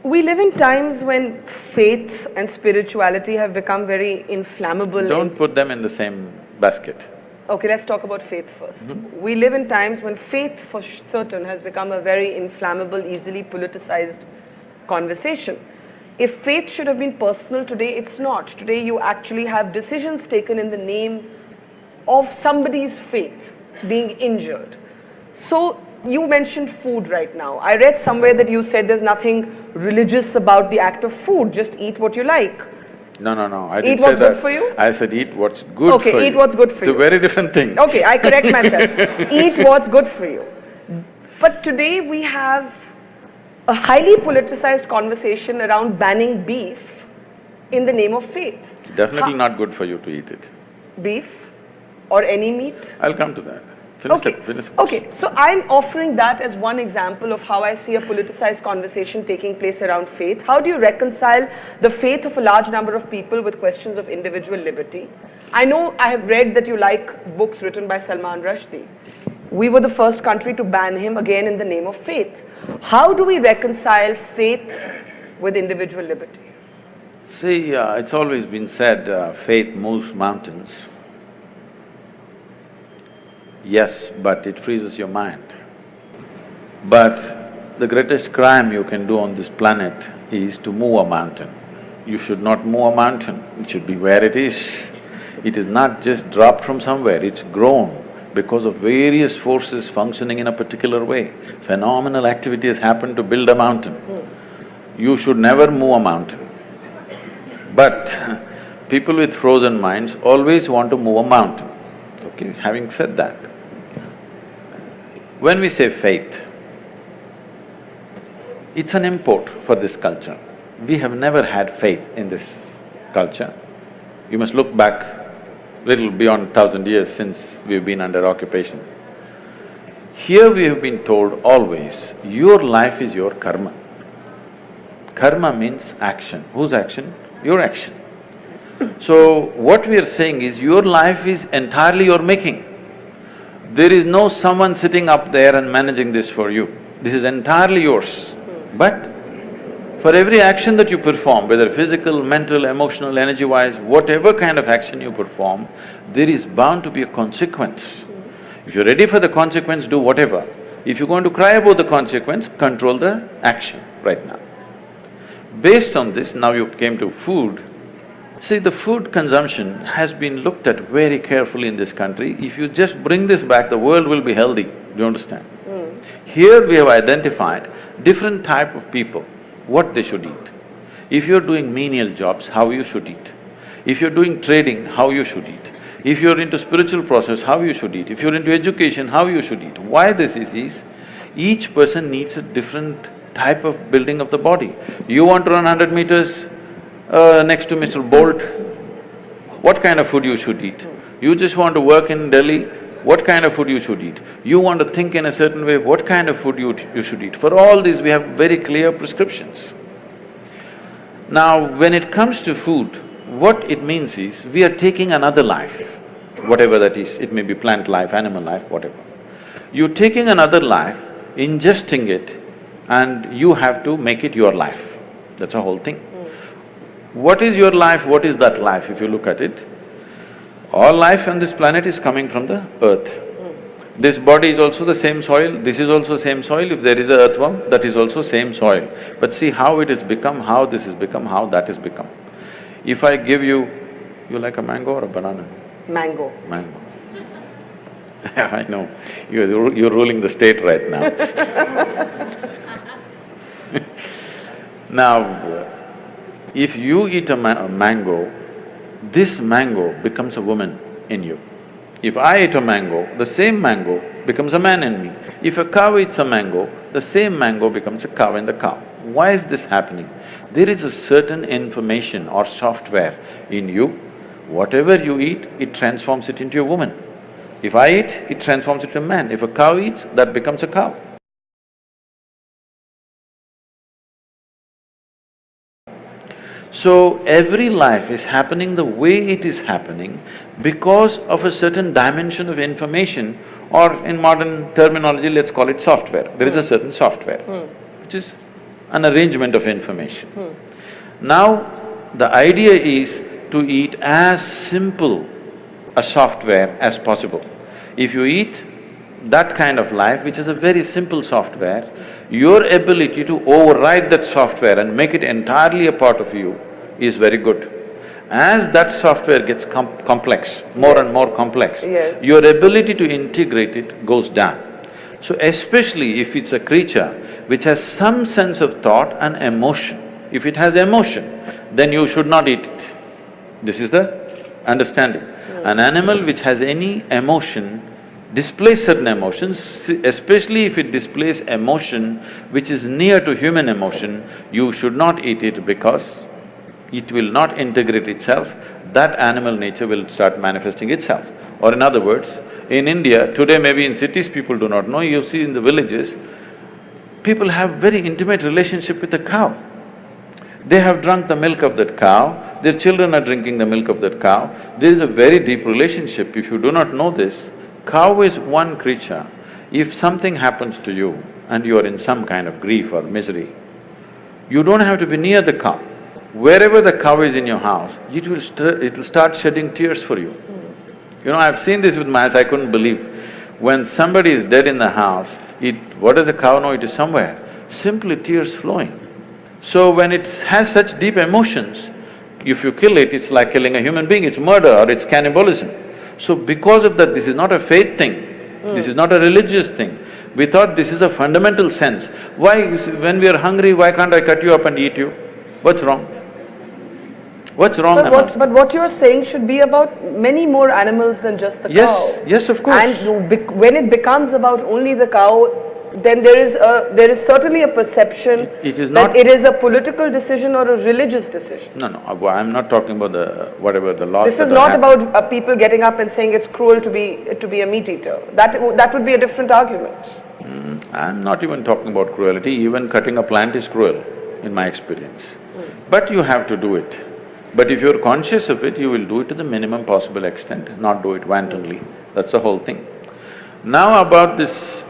We live in times when faith and spirituality have become very inflammable. Don't put them in the same basket. Okay, let's talk about faith first. We live in times when faith, for certain, has become a very inflammable, easily politicized conversation. If faith should have been personal today, it's not. Today you actually have decisions taken in the name of somebody's faith being injured. So you mentioned food right now. I read somewhere that you said there's nothing religious about the act of food, just eat what you like. No, I didn't Eat say what's that. good for you? I said eat what's good Okay, for you. eat what's good for you. It's a very different thing. Okay, I correct myself. Eat what's good for you. But today we have a highly politicized conversation around banning beef in the name of faith. It's definitely not good for you to eat it. Beef or any meat? I'll come to that. Finish. Okay, so I'm offering that as one example of how I see a politicized conversation taking place around faith. How do you reconcile the faith of a large number of people with questions of individual liberty? I know I have read that you like books written by Salman Rushdie. We were the first country to ban him, again in the name of faith. How do we reconcile faith with individual liberty? See, it's always been said, faith moves mountains. Yes, but it freezes your mind. But the greatest crime you can do on this planet is to move a mountain. You should not move a mountain, it should be where it is. It is not just dropped from somewhere, it's grown because of various forces functioning in a particular way. Phenomenal activity has happened to build a mountain. You should never move a mountain. But people with frozen minds always want to move a mountain. Okay, having said that, when we say faith, it's an import for this culture. We have never had faith in this culture. You must look back little beyond 1,000 years since we've been under occupation. Here we have been told always, your life is your karma. Karma means action. Whose action? Your action. So what we are saying is, your life is entirely your making. There is no someone sitting up there and managing this for you. This is entirely yours. But for every action that you perform, whether physical, mental, emotional, energy-wise, whatever kind of action you perform, there is bound to be a consequence. If you're ready for the consequence, do whatever. If you're going to cry about the consequence, control the action right now. Based on this, now you came to food. See, the food consumption has been looked at very carefully in this country. If you just bring this back, the world will be healthy, do you understand? Here we have identified different type of people, what they should eat. If you're doing menial jobs, how you should eat. If you're doing trading, how you should eat. If you're into spiritual process, how you should eat. If you're into education, how you should eat. Why this is each person needs a different type of building of the body. You want to run 100 meters next to Mr. Bolt, what kind of food you should eat? You just want to work in Delhi, what kind of food you should eat? You want to think in a certain way, what kind of food you should eat? For all these, we have very clear prescriptions. Now, when it comes to food, what it means is, we are taking another life, whatever that is, it may be plant life, animal life, whatever. You're taking another life, ingesting it, and you have to make it your life. That's the whole thing. What is your life, what is that life, if you look at it? All life on this planet is coming from the earth. This body is also the same soil, this is also same soil. If there is a earthworm, that is also same soil. But see how it has become, how this has become, how that has become. If I give you like a mango or a banana? Mango. Mango. I know, you're ruling the state right now. Now, if you eat a mango, this mango becomes a woman in you. If I eat a mango, the same mango becomes a man in me. If a cow eats a mango, the same mango becomes a cow in the cow. Why is this happening? There is a certain information or software in you. Whatever you eat, it transforms it into a woman. If I eat, it transforms it into a man. If a cow eats, that becomes a cow. So, every life is happening the way it is happening because of a certain dimension of information, or in modern terminology, let's call it software. There is a certain software, which is an arrangement of information. Now, the idea is to eat as simple a software as possible. If you eat that kind of life, which is a very simple software, your ability to override that software and make it entirely a part of you is very good. As that software gets complex, more and more complex, your ability to integrate it goes down. So especially if it's a creature which has some sense of thought and emotion, if it has emotion, then you should not eat it. This is the understanding. An animal which has any emotion displays certain emotions, especially if it displays emotion which is near to human emotion, you should not eat it because it will not integrate itself, that animal nature will start manifesting itself. Or in other words, in India, today maybe in cities people do not know, you see in the villages, people have very intimate relationship with the cow. They have drunk the milk of that cow, their children are drinking the milk of that cow. There is a very deep relationship. If you do not know this, cow is one creature. If something happens to you and you are in some kind of grief or misery, you don't have to be near the cow. Wherever the cow is in your house, it'll start shedding tears for you. You know, I've seen this with my eyes, I couldn't believe. When somebody is dead in the house, what does a cow know? It is somewhere, simply tears flowing. So when it has such deep emotions, if you kill it, it's like killing a human being, it's murder or it's cannibalism. So because of that, this is not a faith thing, this is not a religious thing. We thought this is a fundamental sense. Why, when we are hungry, why can't I cut you up and eat you? What's wrong? What's wrong? But what you're saying should be about many more animals than just the cow. Yes, of course. And when it becomes about only the cow, then there is certainly a perception that it is a political decision or a religious decision. No, I'm not talking about whatever the laws. This is not about people getting up and saying it's cruel to be a meat eater. That would be a different argument. I'm not even talking about cruelty, even cutting a plant is cruel, in my experience. But you have to do it. But if you're conscious of it, you will do it to the minimum possible extent, not do it wantonly. That's the whole thing. Now about this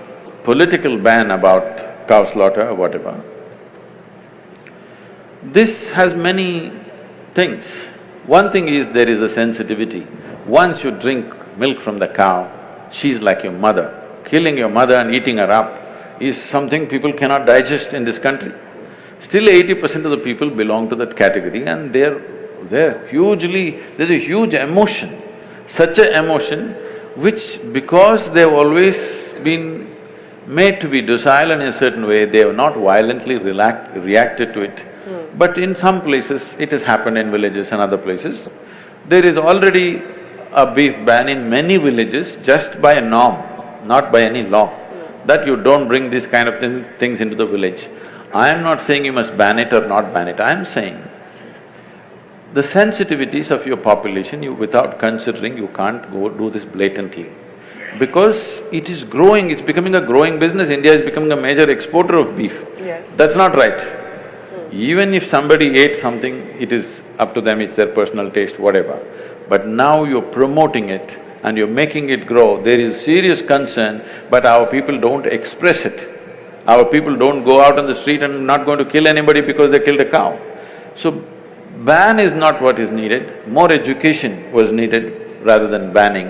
political ban about cow slaughter or whatever, this has many things. One thing is there is a sensitivity. Once you drink milk from the cow, she's like your mother. Killing your mother and eating her up is something people cannot digest in this country. Still 80% of the people belong to that category and they're hugely… there's a huge emotion, such an emotion which because they've always been made to be docile in a certain way, they have not violently reacted to it. But in some places, it has happened in villages and other places. There is already a beef ban in many villages just by a norm, not by any law, that you don't bring these kind of things into the village. I am not saying you must ban it or not ban it, I am saying the sensitivities of your population, without considering, you can't go do this blatantly. Because it is growing, it's becoming a growing business, India is becoming a major exporter of beef. That's not right. Even if somebody ate something, it is up to them, it's their personal taste, whatever. But now you're promoting it and you're making it grow, there is serious concern, but our people don't express it. Our people don't go out on the street and not going to kill anybody because they killed a cow. So, ban is not what is needed, more education was needed rather than banning.